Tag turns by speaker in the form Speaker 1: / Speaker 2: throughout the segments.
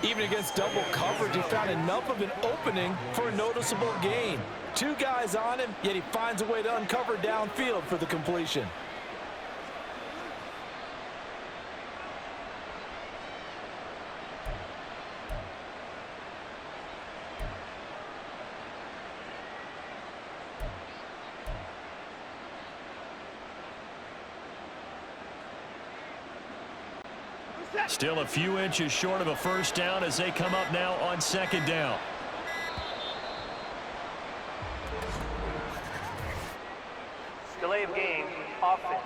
Speaker 1: Even against double coverage, he found enough of an opening for a noticeable gain. Two guys on him, yet he finds a way to uncover downfield for the completion.
Speaker 2: Still a few inches short of a first down as they come up now on second down.
Speaker 3: Delay of game, offense.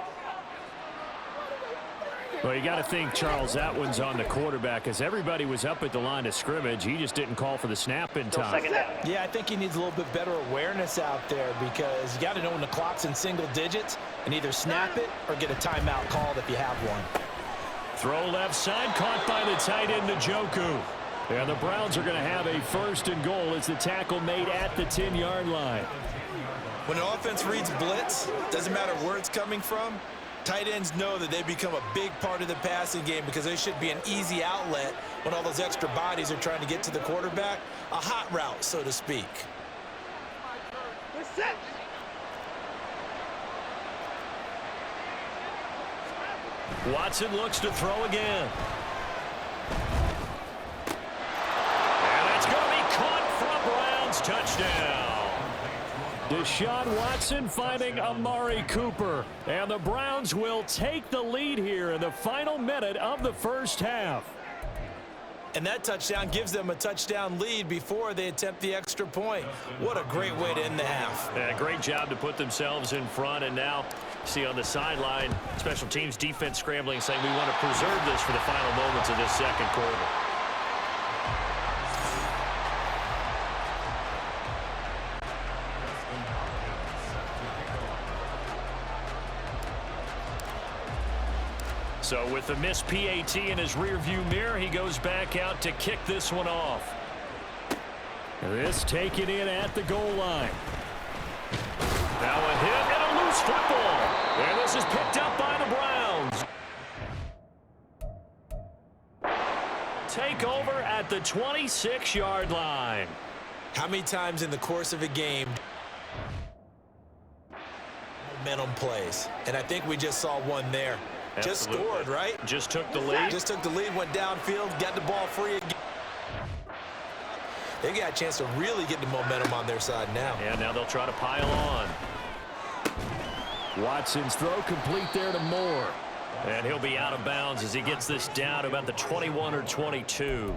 Speaker 2: Well, you got to think, Charles, that one's on the quarterback as everybody was up at the line of scrimmage. He just didn't call for the snap in time.
Speaker 1: Yeah, I think he needs a little bit better awareness out there because you got to know when the clock's in single digits and either snap it or get a timeout called if you have one.
Speaker 2: Throw left side, caught by the tight end, Njoku. And the Browns are going to have a first and goal as the tackle made at the 10-yard line.
Speaker 1: When the offense reads blitz, doesn't matter where it's coming from, tight ends know that they become a big part of the passing game because they should be an easy outlet when all those extra bodies are trying to get to the quarterback. A hot route, so to speak.
Speaker 2: Watson looks to throw again. And that's going to be caught for a Browns touchdown. Deshaun Watson finding Amari Cooper. And the Browns will take the lead here in the final minute of the first half.
Speaker 1: And that touchdown gives them a touchdown lead before they attempt the extra point. What a great way to end the half.
Speaker 2: Yeah, great job to put themselves in front. And now, see on the sideline, special teams defense scrambling, saying we want to preserve this for the final moments of this second quarter. So with the missed PAT in his rearview mirror, he goes back out to kick this one off. This taken in at the goal line. Now a hit and a loose football. And this is picked up by the Browns. Take over at the 26-yard line.
Speaker 1: How many times in the course of a game momentum plays? And I think we just saw one there. Just scored, right?
Speaker 2: Just took the lead.
Speaker 1: Just took the lead, went downfield, got the ball free again. They got a chance to really get the momentum on their side now.
Speaker 2: And now they'll try to pile on. Watson's throw complete there to Moore. And he'll be out of bounds as he gets this down to about the 21 or 22.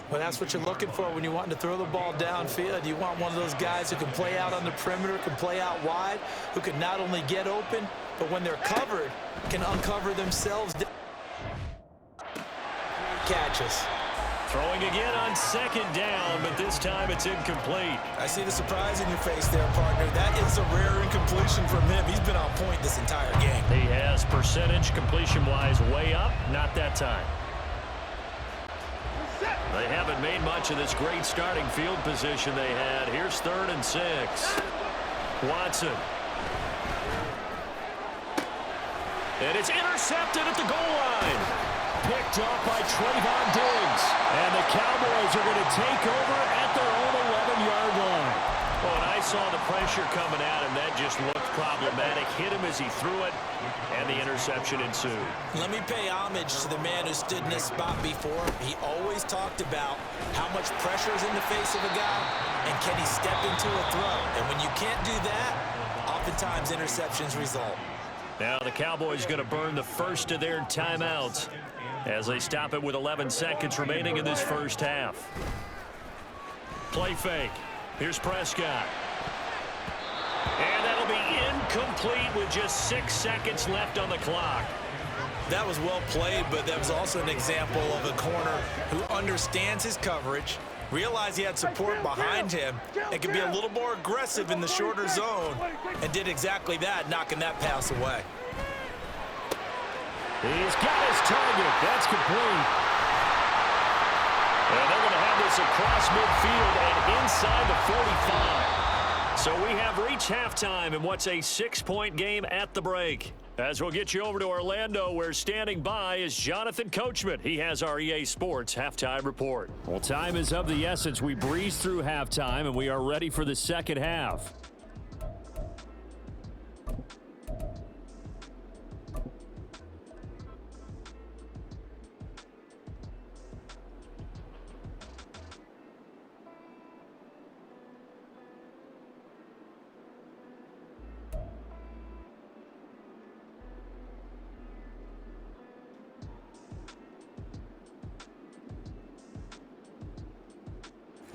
Speaker 1: Well, that's what you're looking for when you want to throw the ball downfield. You want one of those guys who can play out on the perimeter, can play out wide, who can not only get open, but when they're covered, can uncover themselves. Catches.
Speaker 2: Throwing again on second down, but this time it's incomplete.
Speaker 1: I see the surprise in your face there, partner. That is a rare incompletion from him. He's been on point this entire game.
Speaker 2: He has percentage completion-wise way up, not that time. They haven't made much of this great starting field position they had. Here's 3rd and 6. Watson. And it's intercepted at the goal line. Picked off by Trayvon Diggs. And the Cowboys are going to take over at their own 11-yard line. Well, and I saw the pressure coming at him. That just looked problematic. Hit him as he threw it, and the interception ensued.
Speaker 1: Let me pay homage to the man who stood in this spot before. He always talked about how much pressure is in the face of a guy, and can he step into a throw. And when you can't do that, oftentimes interceptions result.
Speaker 2: Now the Cowboys going to burn the first of their timeouts as they stop it with 11 seconds remaining in this first half. Play fake. Here's Prescott. And that'll be incomplete with just 6 seconds left on the clock.
Speaker 1: That was well played, but that was also an example of a corner who understands his coverage, realized he had support behind him, and could be a little more aggressive in the shorter zone, and did exactly that, knocking that pass away.
Speaker 2: He's got his target. That's complete. And they're going to have this across midfield and inside the 45. So we have reached halftime in what's a 6-point game at the break. As we'll get you over to Orlando, where standing by is Jonathan Coachman. He has our EA Sports halftime report. Well, time is of the essence. We breeze through halftime, and we are ready for the second half.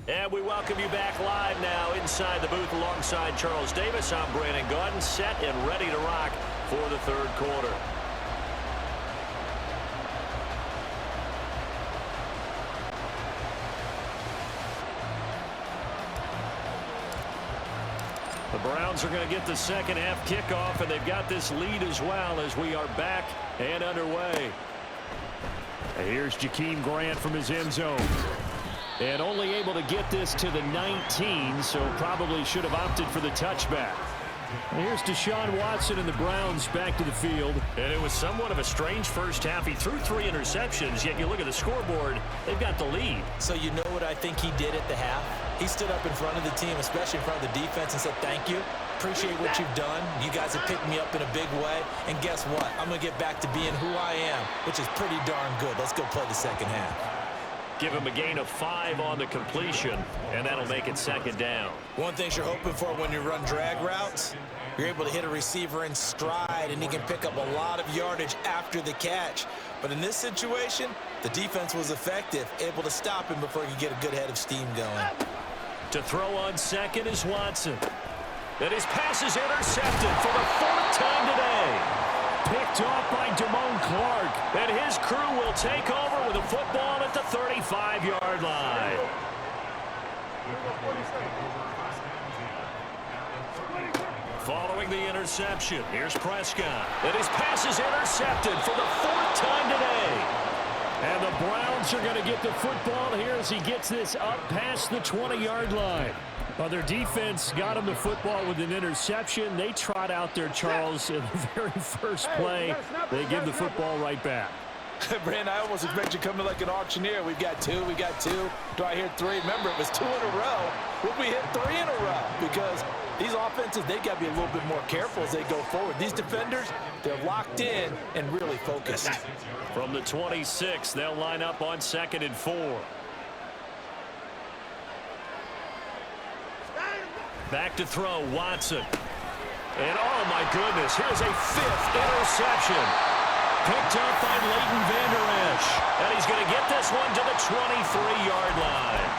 Speaker 2: And we welcome you back live now inside the booth alongside Charles Davis. I'm Brandon Gaudin, set and ready to rock for the third quarter. The Browns are going to get the second half kickoff, and they've got this lead as well as we are back and underway. And here's Jakeem Grant from his end zone. And only able to get this to the 19, so probably should have opted for the touchback. And here's Deshaun Watson and the Browns back to the field. And it was somewhat of a strange first half. He threw 3 interceptions, yet you look at the scoreboard, they've got the lead.
Speaker 1: So you know what I think he did at the half? He stood up in front of the team, especially in front of the defense, and said, thank you. Appreciate what you've done. You guys have picked me up in a big way. And guess what? I'm going to get back to being who I am, which is pretty darn good. Let's go play the second half.
Speaker 2: Give him a gain of 5 on the completion, and that'll make it second down.
Speaker 1: One thing you're hoping for when you run drag routes, you're able to hit a receiver in stride, and he can pick up a lot of yardage after the catch. But in this situation, the defense was effective, able to stop him before he could get a good head of steam going.
Speaker 2: To throw on second is Watson. And his pass is intercepted for the 4th time today. Picked off by Damone Clark, and his crew will take over with a football at the 35-yard line. Following the interception, here's Prescott. And his pass is intercepted for the 4th time today. And the Browns are going to get the football here as he gets this up past the 20-yard line. Well, their defense got him the football with an interception. They trot out there, Charles, in the very first play. They give the football right back.
Speaker 1: Brandon, I almost expect you coming like an auctioneer. We've got 2, we got 2. Do I hear 3? Remember, it was 2 in a row. Will we hit 3 in a row? Because these offenses, they got to be a little bit more careful as they go forward. These defenders, they're locked in and really focused.
Speaker 2: From the 26, they'll line up on 2nd and 4. Back to throw, Watson. And oh my goodness, here's a 5th interception. Picked up by Leighton Vander Esch. And he's going to get this one to the 23-yard line.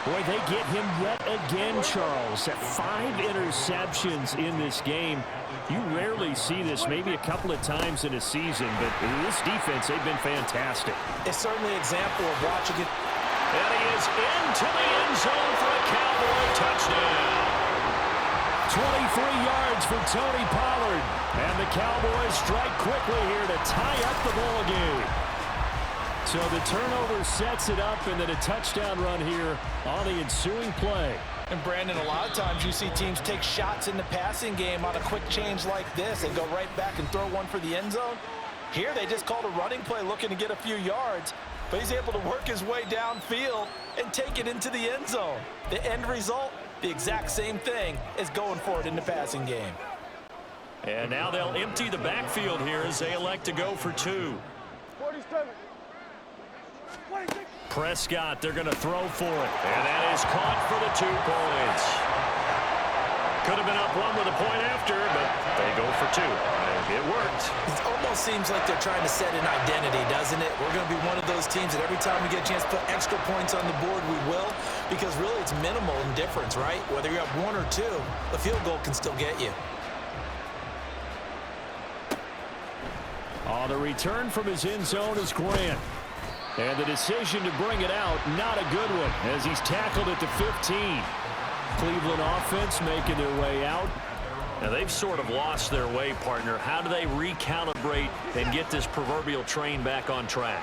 Speaker 2: Boy, they get him yet again, Charles. 5 interceptions in this game. You rarely see this, maybe a couple of times in a season, but this defense, they've been fantastic.
Speaker 1: It's certainly an example of watching it.
Speaker 2: And he is into the end zone for a Cowboy touchdown. 23 yards for Tony Pollard. And the Cowboys strike quickly here to tie up the ball game. So the turnover sets it up, and then a touchdown run here on the ensuing play.
Speaker 1: And Brandon, a lot of times you see teams take shots in the passing game on a quick change like this and go right back and throw one for the end zone. Here they just called a running play looking to get a few yards, but he's able to work his way downfield and take it into the end zone. The end result, the exact same thing as going for it in the passing game.
Speaker 2: And now they'll empty the backfield here as they elect to go for 2.
Speaker 4: 47.
Speaker 2: Prescott, they're going to throw for it. And that is caught for the 2 points. Could have been up 1 with a point after, but they go for 2. And it worked.
Speaker 1: It almost seems like they're trying to set an identity, doesn't it? We're going to be one of those teams that every time we get a chance to put extra points on the board, we will. Because really it's minimal in difference, right? Whether you're up 1 or 2, the field goal can still get you.
Speaker 2: On the return from his end zone is Grant. And the decision to bring it out, not a good one, as he's tackled at the 15. Cleveland offense making their way out. Now, they've sort of lost their way, partner. How do they recalibrate and get this proverbial train back on track?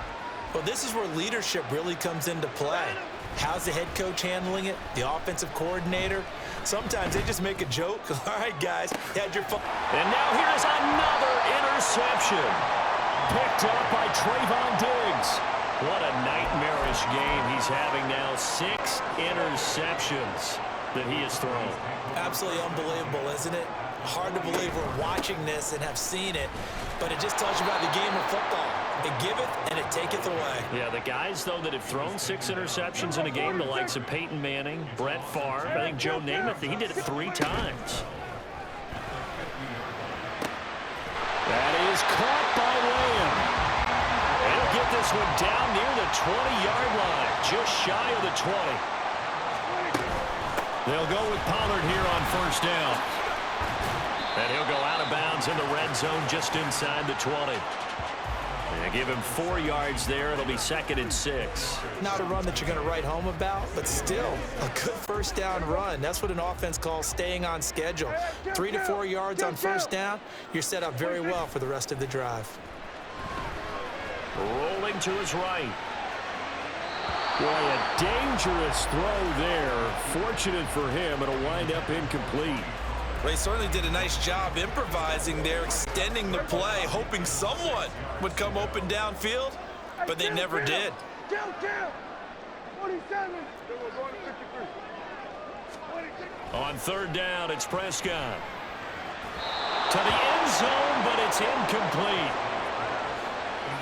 Speaker 1: Well, this is where leadership really comes into play. How's the head coach handling it? The offensive coordinator? Sometimes they just make a joke. All right, guys, you had your fun.
Speaker 2: And now here's another interception. Picked up by Trayvon Diggs. What a nightmarish game he's having now. 6 interceptions that he has thrown.
Speaker 1: Absolutely unbelievable, isn't it? Hard to believe we're watching this and have seen it, but it just tells you about the game of football. It giveth and it taketh away.
Speaker 2: Yeah, the guys, though, that have thrown 6 interceptions in a game, the likes of Peyton Manning, Brett Favre, I think Joe Namath, he did it 3 times. That is caught by Lamb. And he'll get this one down near the 20-yard line, just shy of the 20. They'll go with Pollard here on first down. And he'll go out of bounds in the red zone just inside the 20. And give him 4 yards there. It'll be 2nd and 6.
Speaker 1: Not a run that you're going to write home about, but still a good first down run. That's what an offense calls staying on schedule. 3 to 4 yards on first down, you're set up very well for the rest of the drive.
Speaker 2: Rolling to his right. Boy, a dangerous throw there. Fortunate for him, it'll wind up incomplete.
Speaker 1: They certainly did a nice job improvising there, extending the play, hoping someone would come open downfield, but they never did.
Speaker 2: On third down, it's Prescott. To the end zone, but it's incomplete.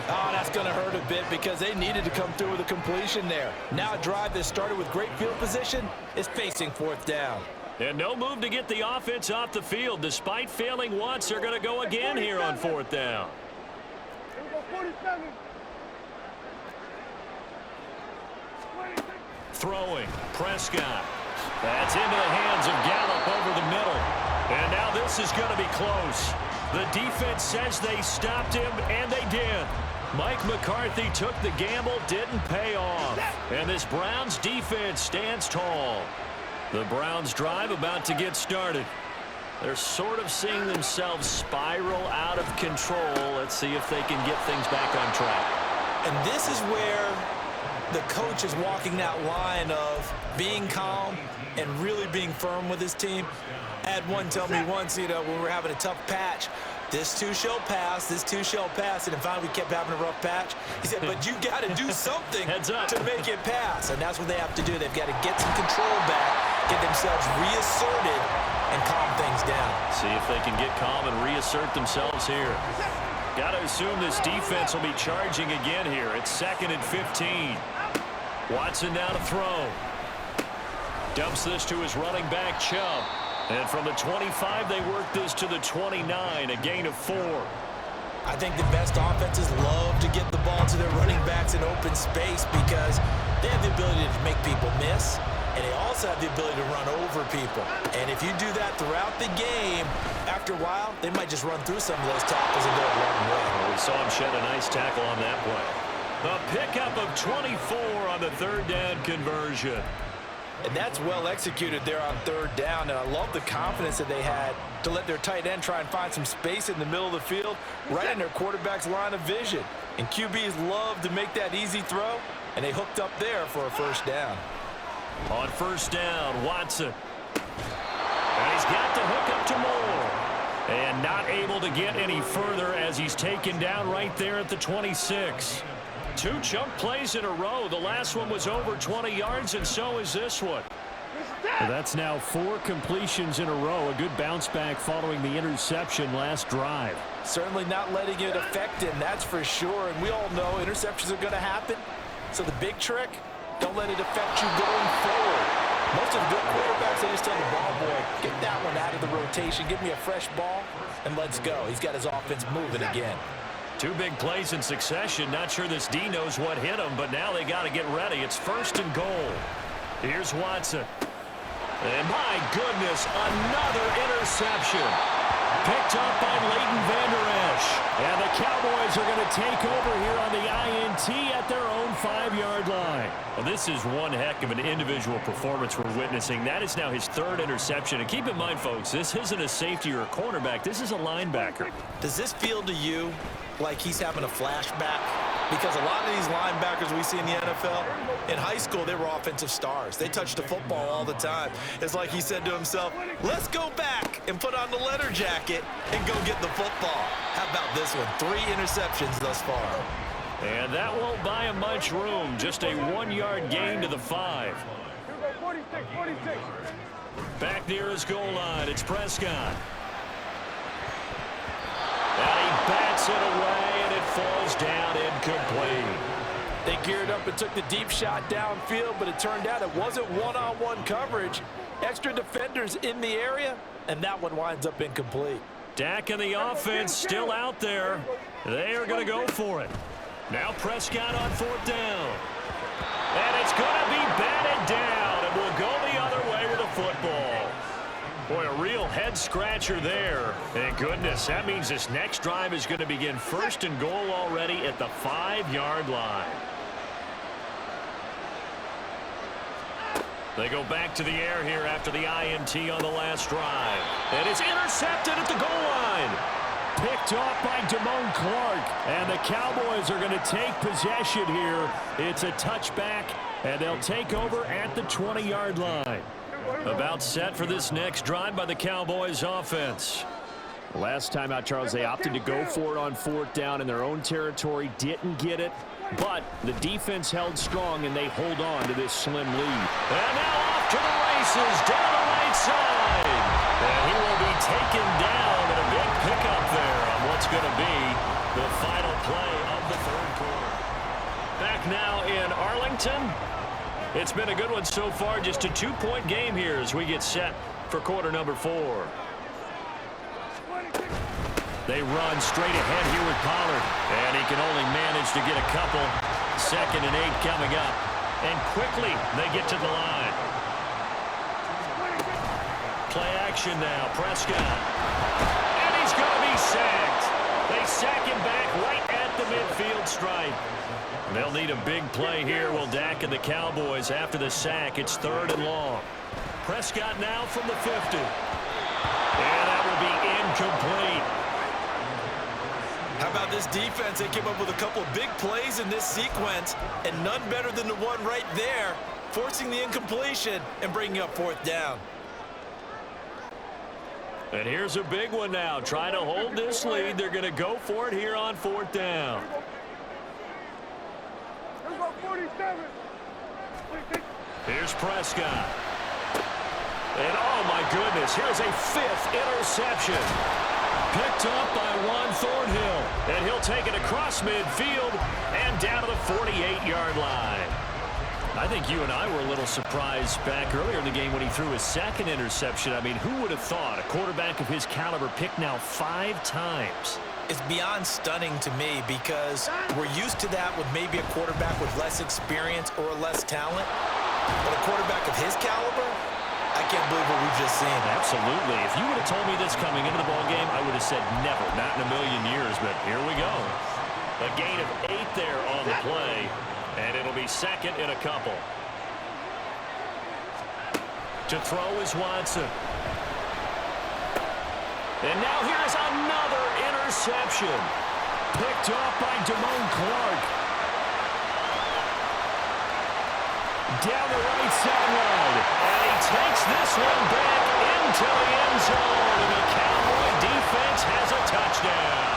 Speaker 1: Oh, that's going to hurt a bit because they needed to come through with a completion there. Now a drive that started with great field position is facing 4th down.
Speaker 2: And no move to get the offense off the field. Despite failing once, they're going to go again here on 4th down. Throwing, Prescott. That's into the hands of Gallup over the middle. And now this is going to be close. The defense says they stopped him, and they did. Mike McCarthy took the gamble, didn't pay off. And this Browns defense stands tall. The Browns drive about to get started. They're sort of seeing themselves spiral out of control. Let's see if they can get things back on track.
Speaker 1: And this is where the coach is walking that line of being calm and really being firm with his team. I had one tell me once, when we're having a tough patch, this too shall pass, this too shall pass, and then finally we kept having a rough patch. He said, but you got to do something to make it pass, and that's what they have to do. They've got to get some control back, get themselves reasserted, and calm things down.
Speaker 2: See if they can get calm and reassert themselves here. Got to assume this defense will be charging again here. It's 2nd and 15. Watson now to throw. Dumps this to his running back, Chubb. And from the 25, they work this to the 29, a gain of 4.
Speaker 1: I think the best offenses love to get the ball to their running backs in open space because they have the ability to make people miss, and they also have the ability to run over people. And if you do that throughout the game, after a while, they might just run through some of those tackles and go a long way.
Speaker 2: Well, we saw him shed a nice tackle on that play. A pickup of 24 on the 3rd down conversion.
Speaker 1: And that's well executed there on 3rd down, and I love the confidence that they had to let their tight end try and find some space in the middle of the field, right in their quarterback's line of vision. And QBs love to make that easy throw, and they hooked up there for a 1st down.
Speaker 2: On 1st down, Watson. And he's got the hook up to Moore. And not able to get any further as he's taken down right there at the 26. 2 chunk plays in a row. The last one was over 20 yards, and so is this one. Well, that's now 4 completions in a row. A good bounce back following the interception last drive.
Speaker 1: Certainly not letting it affect him, that's for sure. And we all know interceptions are going to happen. So the big trick, don't let it affect you going forward. Most of the good quarterbacks, they just tell the ball boy, get that one out of the rotation, give me a fresh ball, and let's go. He's got his offense moving again.
Speaker 2: 2 big plays in succession. Not sure this D knows what hit him, but now they got to get ready. It's 1st and goal. Here's Watson. And my goodness, another interception. Picked up by Leighton Vander Esch. And the Cowboys are going to take over here on the INT at their own 5-yard line. Well, this is one heck of an individual performance we're witnessing. That is now his 3rd interception. And keep in mind, folks, this isn't a safety or a cornerback. This is a linebacker.
Speaker 1: Does this feel to you like he's having a flashback Because a lot of these linebackers we see in the NFL, in high school, they were offensive stars. They touched the football all the time. It's like he said to himself, let's go back and put on the leather jacket and go get the football. How about this one? 3 interceptions thus far.
Speaker 2: And that won't buy him much room. Just a 1-yard gain to the 5. Back near his goal line, it's Prescott. And he bats it away, and it falls down incomplete.
Speaker 1: They geared up and took the deep shot downfield, but it turned out it wasn't one-on-one coverage. Extra defenders in the area, and that one winds up incomplete.
Speaker 2: Dak and the offense still out there. They are going to go for it. Now Prescott on 4th down. And it's going to be batted down, and we'll go the other way with a football. Boy, a real head-scratcher there. Thank goodness. That means this next drive is going to begin 1st and goal already at the 5-yard line. They go back to the air here after the INT on the last drive. And it's intercepted at the goal line. Picked off by Damone Clark. And the Cowboys are going to take possession here. It's a touchback, and they'll take over at the 20-yard line. About set for this next drive by the Cowboys offense.
Speaker 4: Last time out, Charles, they opted to go for it on 4th down in their own territory. Didn't get it, but the defense held strong, and they hold on to this slim lead.
Speaker 2: And now off to the races down the right side. And he will be taken down, and a big pickup there on what's going to be the final play of the 3rd quarter. Back now in Arlington. It's been a good one so far. Just a 2-point game here as we get set for quarter number 4. They run straight ahead here with Pollard. And he can only manage to get a couple. 2nd and 8 coming up. And quickly they get to the line. Play action now. Prescott. And he's going to be sacked. They sack him back right at the midfield stripe. They'll need a big play here. Will Dak and the Cowboys after the sack. It's 3rd and long. Prescott now from the 50. And that will be incomplete.
Speaker 1: How about this defense? They came up with a couple of big plays in this sequence, and none better than the one right there, forcing the incompletion and bringing up 4th down.
Speaker 2: And here's a big one now. Trying to hold this lead. They're going to go for it here on 4th down. Here's Prescott. And oh my goodness, here's a 5th interception. Picked up by Juan Thornhill. And he'll take it across midfield and down to the 48-yard line. I think you and I were a little surprised back earlier in the game when he threw his 2nd interception. I mean, who would have thought a quarterback of his caliber picked now 5 times?
Speaker 1: It's beyond stunning to me because we're used to that with maybe a quarterback with less experience or less talent. But a quarterback of his caliber, I can't believe what we've just seen.
Speaker 2: Absolutely. If you would have told me this coming into the ballgame, I would have said never, not in a million years. But here we go. A gain of 8 there on the play, and it'll be 2nd and a couple. To throw is Watson. And now here's another interception. Picked off by Damone Clark. Down the right sideline. And he takes this one back into the end zone. And the Cowboy defense has a touchdown.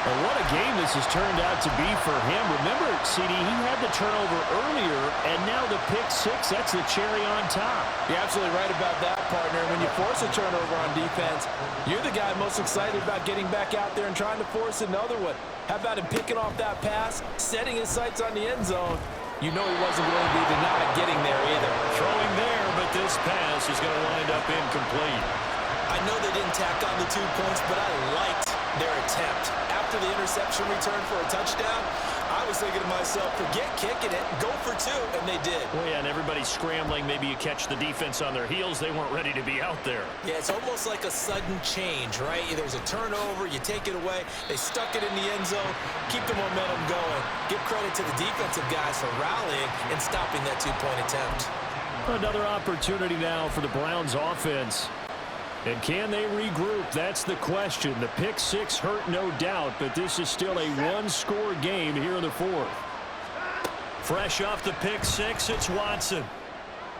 Speaker 4: And what a game this has turned out to be for him. Remember, CD, he had the turnover earlier, and now the pick 6, that's the cherry on top.
Speaker 5: You're absolutely right about that, partner. When you force a turnover on defense, you're the guy most excited about getting back out there and trying to force another one. How about him picking off that pass, setting his sights on the end zone? You know he wasn't going to be denied getting there either.
Speaker 2: Throwing there, but this pass is going to wind up incomplete.
Speaker 1: I know they didn't tack on the 2 points, but I liked their attempt. After the interception return for a touchdown, I was thinking to myself, forget kicking it, go for 2, and they did.
Speaker 2: Well, yeah, and everybody's scrambling. Maybe you catch the defense on their heels. They weren't ready to be out there.
Speaker 1: Yeah, it's almost like a sudden change, right? There's a turnover, you take it away, they stuck it in the end zone, keep the momentum going. Give credit to the defensive guys for rallying and stopping that 2-point attempt.
Speaker 4: Another opportunity now for the Browns offense. And can they regroup? That's the question. The pick six hurt, no doubt, but this is still a one-score game here in the fourth.
Speaker 2: Fresh off the pick six, it's Watson.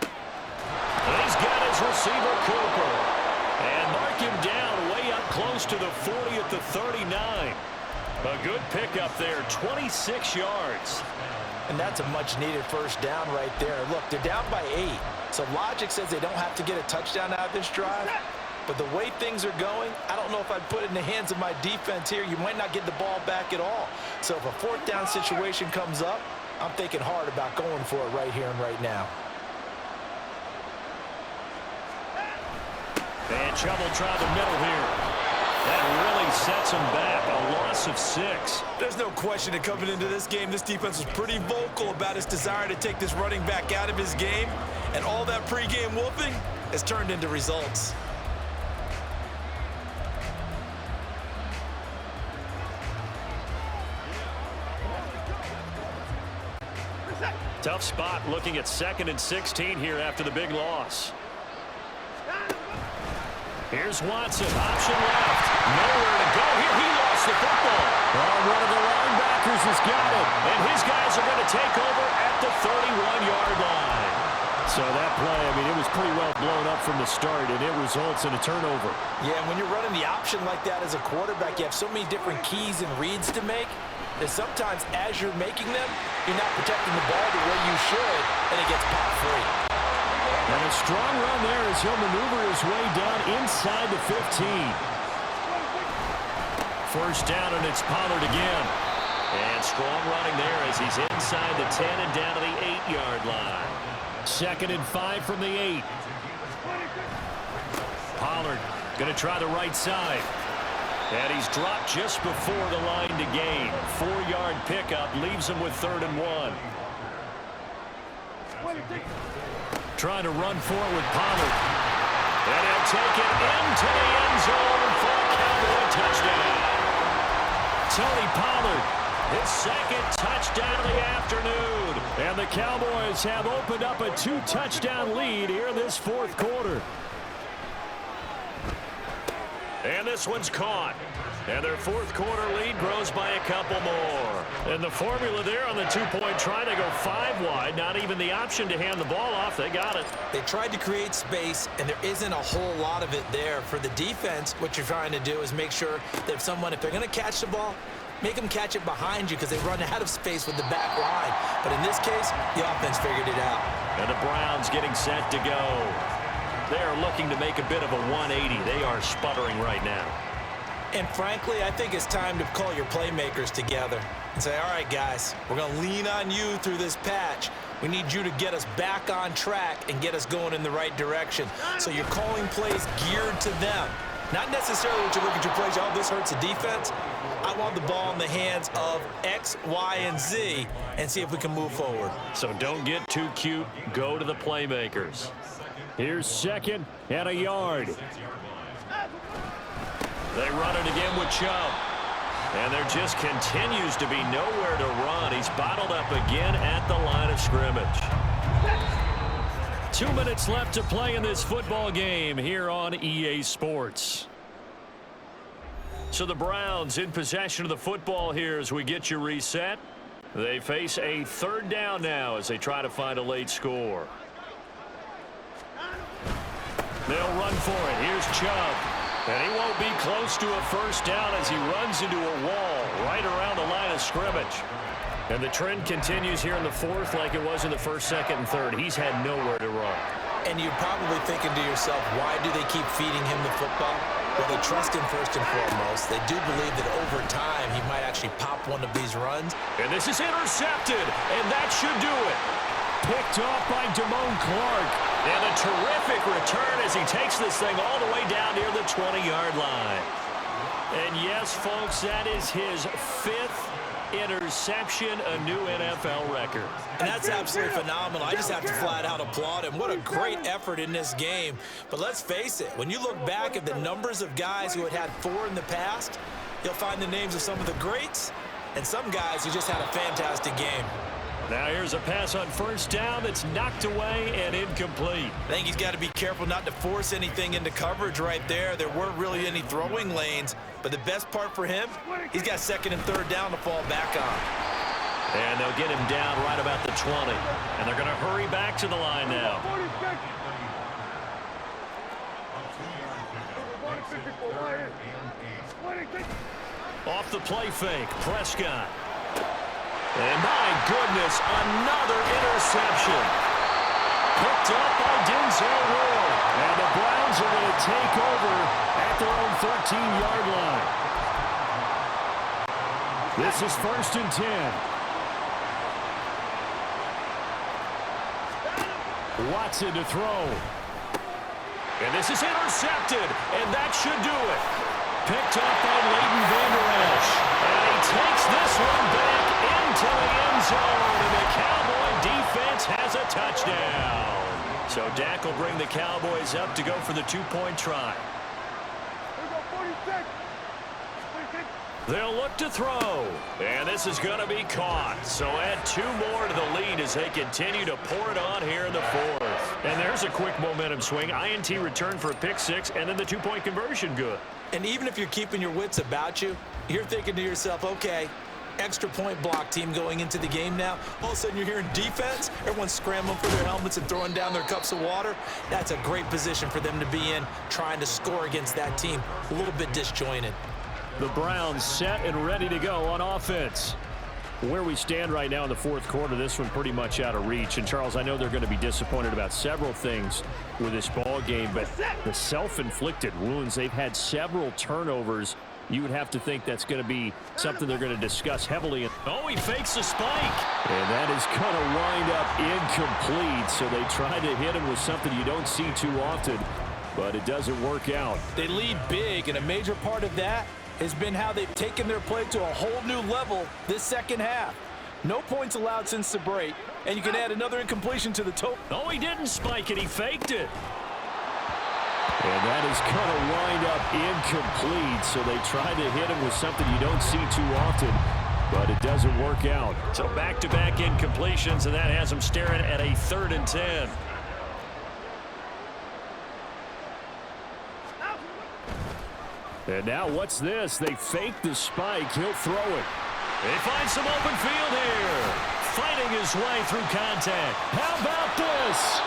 Speaker 2: And he's got his receiver, Cooper. And mark him down way up close to the 40 at the 39. A good pickup there, 26 yards.
Speaker 5: And that's a much-needed first down right there. Look, they're down by 8. So logic says they don't have to get a touchdown out of this drive. But the way things are going, I don't know if I'd put it in the hands of my defense here. You might not get the ball back at all. So if a fourth down situation comes up, I'm thinking hard about going for it right here and right now.
Speaker 2: And Chubb will try the middle here. That really sets him back. A loss of 6.
Speaker 1: There's no question that coming into this game, this defense was pretty vocal about its desire to take this running back out of his game. And all that pregame whooping has turned into results.
Speaker 2: Tough spot looking at 2nd and 16 here after the big loss. Here's Watson, option left. Nowhere to go here. He lost the football. Oh, one of the linebackers has got it. And his guys are going to take over at the 31-yard line.
Speaker 4: So that play, I mean, it was pretty well blown up from the start, and it results in a turnover.
Speaker 5: Yeah, and when you're running the option like that as a quarterback, you have so many different keys and reads to make that sometimes as you're making them, you're not protecting the ball the way you should, and it gets popped free.
Speaker 4: And a strong run there as he'll maneuver his way down inside the 15.
Speaker 2: First down, and it's Pollard again. And strong running there as he's inside the 10 and down to the 8-yard line.
Speaker 4: 2nd and 5 from the 8.
Speaker 2: Pollard going to try the right side. And he's dropped just before the line to gain. 4-yard pickup leaves him with 3rd and 1. Trying to run for it with Pollard. And he'll take it into the end zone for a Cowboy touchdown. Tony Pollard, his 2nd touchdown of the afternoon.
Speaker 4: And the Cowboys have opened up a 2-touchdown lead here in this fourth quarter.
Speaker 2: And this one's caught. And their fourth quarter lead grows by a couple more. And the formula there on the 2-point try, they go 5 wide. Not even the option to hand the ball off. They got it.
Speaker 1: They tried to create space, and there isn't a whole lot of it there. For the defense, what you're trying to do is make sure that if they're going to catch the ball, make them catch it behind you because they run out of space with the back line. But in this case, the offense figured it out.
Speaker 2: And the Browns getting set to go. They are looking to make a bit of a 180. They are sputtering right now.
Speaker 1: And frankly, I think it's time to call your playmakers together and say, all right, guys, we're going to lean on you through this patch. We need you to get us back on track and get us going in the right direction. So you're calling plays geared to them. Not necessarily what you look at your plays, oh, this hurts the defense. I want the ball in the hands of X, Y, and Z and see if we can move forward.
Speaker 2: So don't get too cute. Go to the playmakers.
Speaker 4: Here's 2nd and a yard.
Speaker 2: They run it again with Chubb. And there just continues to be nowhere to run. He's bottled up again at the line of scrimmage.
Speaker 4: 2 minutes left to play in this football game here on EA Sports.
Speaker 2: So the Browns in possession of the football here as we get you reset. They face a 3rd down now as they try to find a late score. They'll run for it. Here's Chubb. And he won't be close to a first down as he runs into a wall right around the line of scrimmage.
Speaker 4: And the trend continues here in the fourth like it was in the 1st, 2nd, and 3rd. He's had nowhere to run.
Speaker 1: And you're probably thinking to yourself, why do they keep feeding him the football? Well, they trust him first and foremost. They do believe that over time he might actually pop one of these runs.
Speaker 2: And this is intercepted, and that should do it.
Speaker 4: Picked off by Damone Clark.
Speaker 2: And a terrific return as he takes this thing all the way down near the 20-yard line.
Speaker 4: And yes, folks, that is his 5th interception, a new NFL record.
Speaker 1: And that's absolutely phenomenal. I just have to flat out applaud him. What a great effort in this game. But let's face it, when you look back at the numbers of guys who had 4 in the past, you'll find the names of some of the greats and some guys who just had a fantastic game.
Speaker 2: Now here's a pass on first down that's knocked away and incomplete.
Speaker 1: I think he's got to be careful not to force anything into coverage right there. There weren't really any throwing lanes, but the best part for him, he's got second and third down to fall back on.
Speaker 2: And they'll get him down right about the 20. And they're going to hurry back to the line now. Off the play fake, Prescott. And my goodness, another interception. Picked up by Denzel Ward. And the Browns are going to take over at their own 13-yard line. This is 1st and 10. Watson to throw. And this is intercepted. And that should do it. Picked up by Leighton Vander Esch. And he takes this one back into the end zone. And the Cowboy defense has a touchdown. So Dak will bring the Cowboys up to go for the 2-point try. They'll look to throw. And this is going to be caught. So add 2 more to the lead as they continue to pour it on here in the 4th. And there's a quick momentum swing. INT return for a pick 6, and then the 2-point conversion good.
Speaker 1: And even if you're keeping your wits about you, you're thinking to yourself, okay, extra point block team going into the game now. All of a sudden you're hearing defense. Everyone's scrambling for their helmets and throwing down their cups of water. That's a great position for them to be in, trying to score against that team. A little bit disjointed.
Speaker 2: The Browns set and ready to go on offense.
Speaker 4: Where we stand right now in the 4th quarter, this one pretty much out of reach. And, Charles, I know they're going to be disappointed about several things with this ball game, but the self-inflicted wounds, they've had several turnovers. You would have to think that's going to be something they're going to discuss heavily.
Speaker 2: Oh, he fakes the spike.
Speaker 4: And that is going to wind up incomplete. So they try to hit him with something you don't see too often, but it doesn't work out.
Speaker 5: They lead big, and a major part of that has been how they've taken their play to a whole new level this second half. No points allowed since the break, and you can add another incompletion to the total.
Speaker 2: Oh, he didn't spike it. He faked it.
Speaker 4: And that is going to wind up incomplete. So they try to hit him with something you don't see too often, but it doesn't work out.
Speaker 2: So back-to-back incompletions, and that has them staring at a 3rd and 10.
Speaker 4: And now what's this? They fake the spike. He'll throw it.
Speaker 2: They find some open field here. Fighting his way through contact.
Speaker 4: How about this?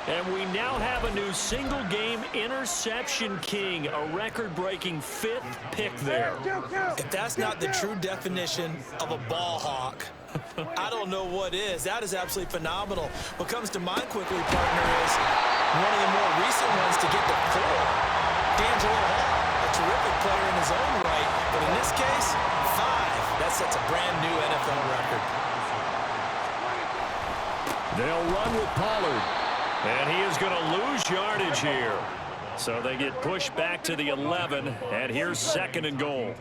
Speaker 2: And we now have a new single-game interception king, a record-breaking 5th pick there.
Speaker 1: If that's not the true definition of a ball hawk, I don't know what is. That is absolutely phenomenal. What comes to mind quickly, partner, is one of the more recent ones to get to 4. D'Angelo Hall, a terrific player in his own right, but in this case, 5. That sets a brand new NFL record.
Speaker 4: They'll run with Pollard.
Speaker 2: And he is going to lose yardage here. So they get pushed back to the 11, and here's 2nd and goal.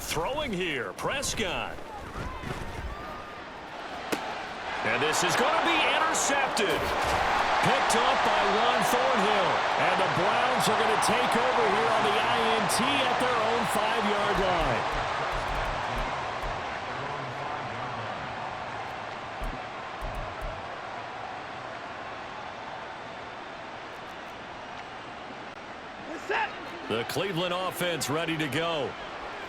Speaker 2: Throwing here, Prescott. And this is going to be intercepted. Picked up by Juan Thornhill. And the Browns are going to take over here on the INT at their own 5-yard line. The Cleveland offense ready to go.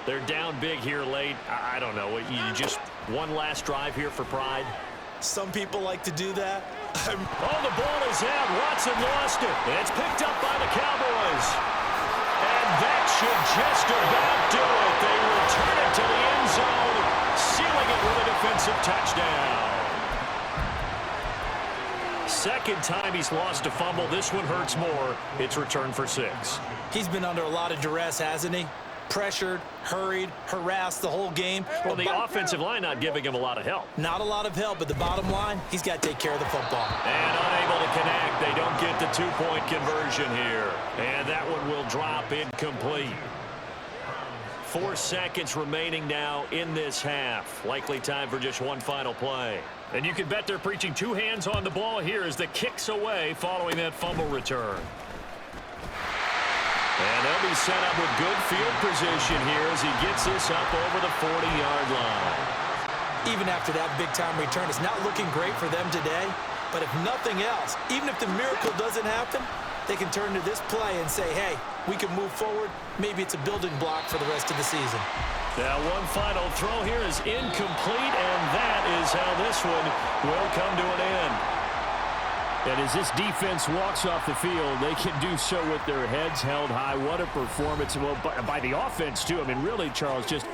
Speaker 2: They're down big here late. I don't know. You just one last drive here for pride.
Speaker 1: Some people like to do that.
Speaker 2: Oh, the ball is out. Watson lost it. It's picked up by the Cowboys. And that should just about do it. They return it to the end zone, sealing it with a defensive touchdown. Second time he's lost a fumble. This one hurts more. It's returned for 6.
Speaker 1: He's been under a lot of duress, hasn't he? Pressured, hurried, harassed the whole game.
Speaker 2: Well, the offensive line not giving him a lot of help.
Speaker 1: Not a lot of help, but the bottom line, he's got to take care of the football.
Speaker 2: And unable to connect. They don't get the 2-point conversion here. And that one will drop incomplete. 4 seconds remaining now in this half. Likely time for just one final play. And you can bet they're preaching 2 hands on the ball here as the kick's away following that fumble return. And they'll be set up with good field position here as he gets this up over the 40-yard line.
Speaker 1: Even after that big-time return, it's not looking great for them today. But if nothing else, even if the miracle doesn't happen, they can turn to this play and say, hey, we can move forward. Maybe it's a building block for the rest of the season.
Speaker 2: Now one final throw here is incomplete, and that is how this one will come to an end.
Speaker 4: And as this defense walks off the field, they can do so with their heads held high. What a performance by the offense, too. I mean, really, Charles, just